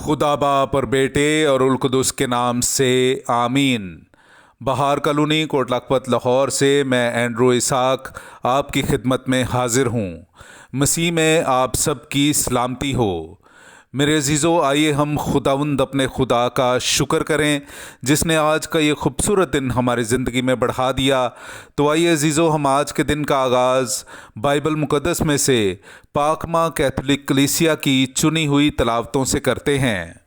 खुदा बाप और बेटे और उल कुदुस के नाम से आमीन। बहार कॉलोनी कोट लखपत लाहौर से मैं एंड्रू इसाक आपकी खिदमत में हाजिर हूँ। मसीह में आप सब की सलामती हो। मेरे अजीज़ों, आइए हम खुदावंद अपने खुदा का शुक्र करें जिसने आज का ये खूबसूरत दिन हमारी ज़िंदगी में बढ़ा दिया। तो आइए अजीज़ों, हम आज के दिन का आगाज़ बाइबल मुक़द्दस में से पाकमा कैथोलिक कलीसिया की चुनी हुई तलावतों से करते हैं।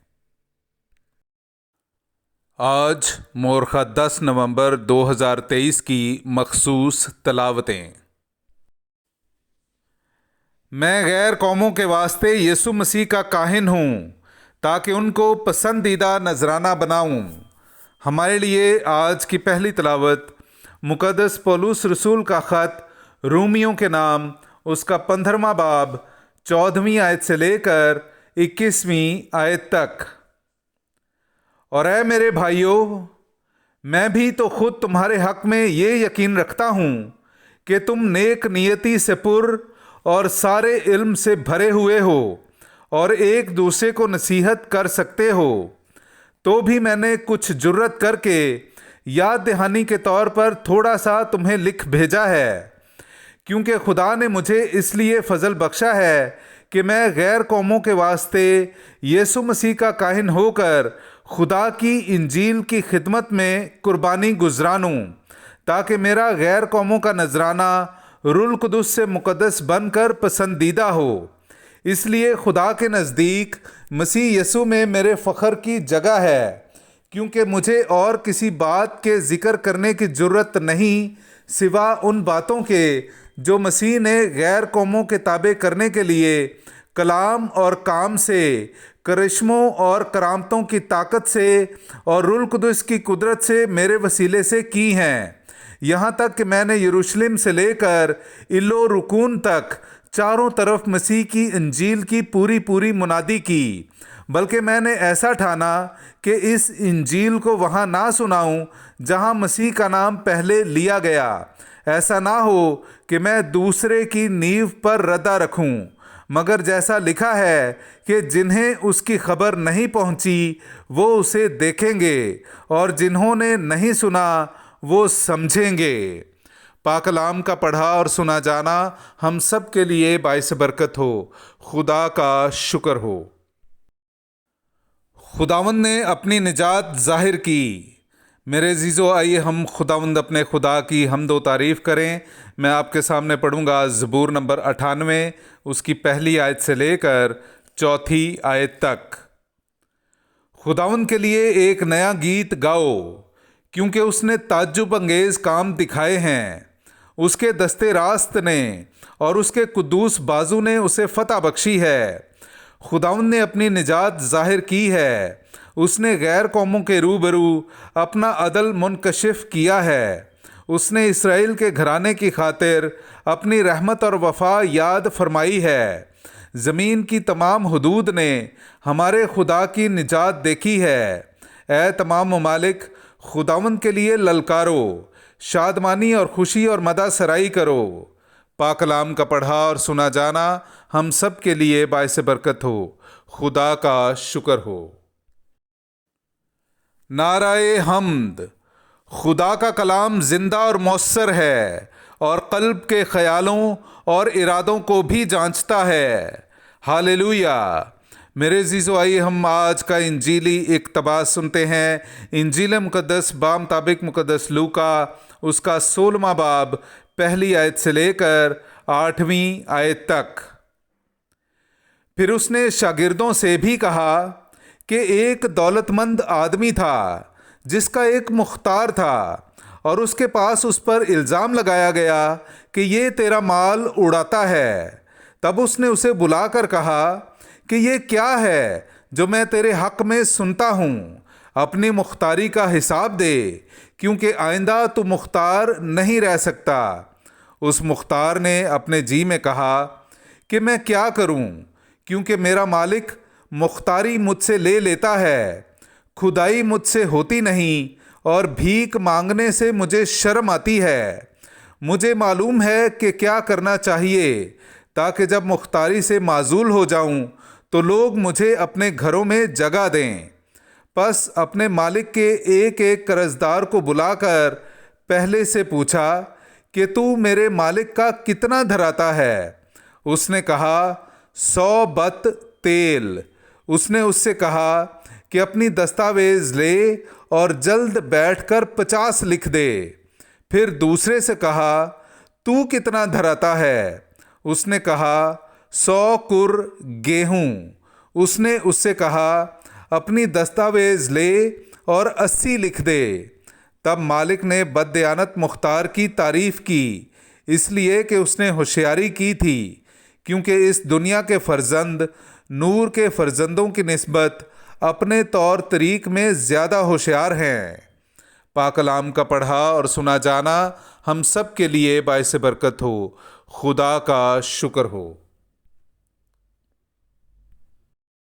आज मोरखा 10 नवंबर 2023 की मखसूस तलावतें। मैं गैर कौमों के वास्ते यीशु मसीह का काहिन हूँ ताकि उनको पसंदीदा नजराना बनाऊँ। हमारे लिए आज की पहली तलावत मुक़द्दस पौलुस रसूल का ख़त रूमियों के नाम उसका 15वां बाब 14वीं आयत से लेकर 21वीं आयत तक। और ऐ मेरे भाइयों, मैं भी तो खुद तुम्हारे हक़ में ये यकीन रखता हूँ कि तुम नेक नियति से पुर और सारे इल्म से भरे हुए हो और एक दूसरे को नसीहत कर सकते हो। तो भी मैंने कुछ जुर्रत करके याद दहानी के तौर पर थोड़ा सा तुम्हें लिख भेजा है, क्योंकि खुदा ने मुझे इसलिए फजल बख्शा है कि मैं गैर कौमों के वास्ते यीशु मसीह का काहिन होकर खुदा की इंजील की खिदमत में कुर्बानी गुजरानूं, ताकि मेरा गैर कौमों का नजराना रूल कुदुस से मुक़द्दस बनकर पसंदीदा हो। इसलिए खुदा के नज़दीक मसीह यीशु में मेरे फ़ख्र की जगह है, क्योंकि मुझे और किसी बात के ज़िक्र करने की ज़रूरत नहीं सिवा उन बातों के जो मसीह ने गैर कौमों के ताबे करने के लिए कलाम और काम से, करिश्मों और करामतों की ताकत से और रूल कुदुस की कुदरत से मेरे वसीले से की हैं। यहाँ तक कि मैंने यरूशलेम से लेकर इल्लो रुकून तक चारों तरफ मसीह की इंजील की पूरी मुनादी की। बल्कि मैंने ऐसा ठाना कि इस इंजील को वहाँ ना सुनाऊं जहाँ मसीह का नाम पहले लिया गया। ऐसा ना हो कि मैं दूसरे की नींव पर रद्दा रखूं, मगर जैसा लिखा है कि जिन्हें उसकी खबर नहीं पहुंची वो उसे देखेंगे और जिन्होंने नहीं सुना वो समझेंगे। पाकलाम का पढ़ा और सुना जाना हम सब के लिए बाइस बरकत हो। खुदा का शुक्र हो। खुदावंद ने अपनी निजात जाहिर की। मेरे अजीज़ों, आइए हम खुदावंद अपने खुदा की हम्द व तारीफ़ करें। मैं आपके सामने पढ़ूंगा ज़बूर नंबर 98 उसकी पहली आयत से लेकर 4थी आयत तक। खुदावंद के लिए एक नया गीत गाओ, क्योंकि उसने ताज्जुब अंगेज़ काम दिखाए हैं। उसके दस्ते रास्त ने और उसके कुद्दूस बाजू ने उसे फतह बख्शी है। खुदावंद ने अपनी निजात जाहिर की है। उसने गैर कौमों के रूबरू अपना अदल मुनकशिफ किया है। उसने इसराइल के घराने की खातिर अपनी रहमत और वफा याद फरमाई है। ज़मीन की तमाम हुदूद ने हमारे खुदा की निजात देखी है। ऐ तमाम ममालिक, खुदावंद के लिए ललकारो, शादमानी और खुशी और मदा सराई करो। पाकलाम का पढ़ा और सुना जाना हम सब के लिए बाइस बरकत हो। खुदा का शुक्र हो। नाराए हम्द। खुदा का कलाम जिंदा और मौसर है और कल्ब के ख्यालों और इरादों को भी जांचता है। हालेलुया। मेरे अजीज़ों, आइए हम आज का इंजीली इक़्तिबास सुनते हैं। इंजील मुक़द्दस बामुताबिक मुक़द्दस लूका उसका 16वां बाब पहली आयत से लेकर 8वीं आयत तक। फिर उसने शागिर्दों से भी कहा कि एक दौलतमंद आदमी था जिसका एक मुख्तार था, और उसके पास उस पर इल्ज़ाम लगाया गया कि ये तेरा माल उड़ाता है। तब उसने उसे बुलाकर कहा कि ये क्या है जो मैं तेरे हक़ में सुनता हूँ। अपनी मुख्तारी का हिसाब दे, क्योंकि आइंदा तू मुख्तार नहीं रह सकता। उस मुख्तार ने अपने जी में कहा कि मैं क्या करूँ, क्योंकि मेरा मालिक मुख्तारी मुझसे ले लेता है। खुदाई मुझसे होती नहीं और भीख मांगने से मुझे शर्म आती है। मुझे मालूम है कि क्या करना चाहिए, ताकि जब मुख्तारी से माजूल हो जाऊं तो लोग मुझे अपने घरों में जगह दें। बस अपने मालिक के एक एक कर्जदार को बुलाकर पहले से पूछा कि तू मेरे मालिक का कितना धराता है? उसने कहा 100 बत तेल। उसने उससे कहा कि अपनी दस्तावेज ले और जल्द बैठकर 50 लिख दे। फिर दूसरे से कहा तू कितना धराता है? उसने कहा 100 कुर गेहूं। उसने उससे कहा अपनी दस्तावेज ले और 80 लिख दे। तब मालिक ने बददयानत मुख्तार की तारीफ की, इसलिए कि उसने होशियारी की थी, क्योंकि इस दुनिया के फर्जंद नूर के फर्जंदों की निस्बत अपने तौर तरीक में ज़्यादा होशियार हैं। पाक कलाम का पढ़ा और सुना जाना हम सब के लिए बाइस बरकत हो। खुदा का शुक्र हो।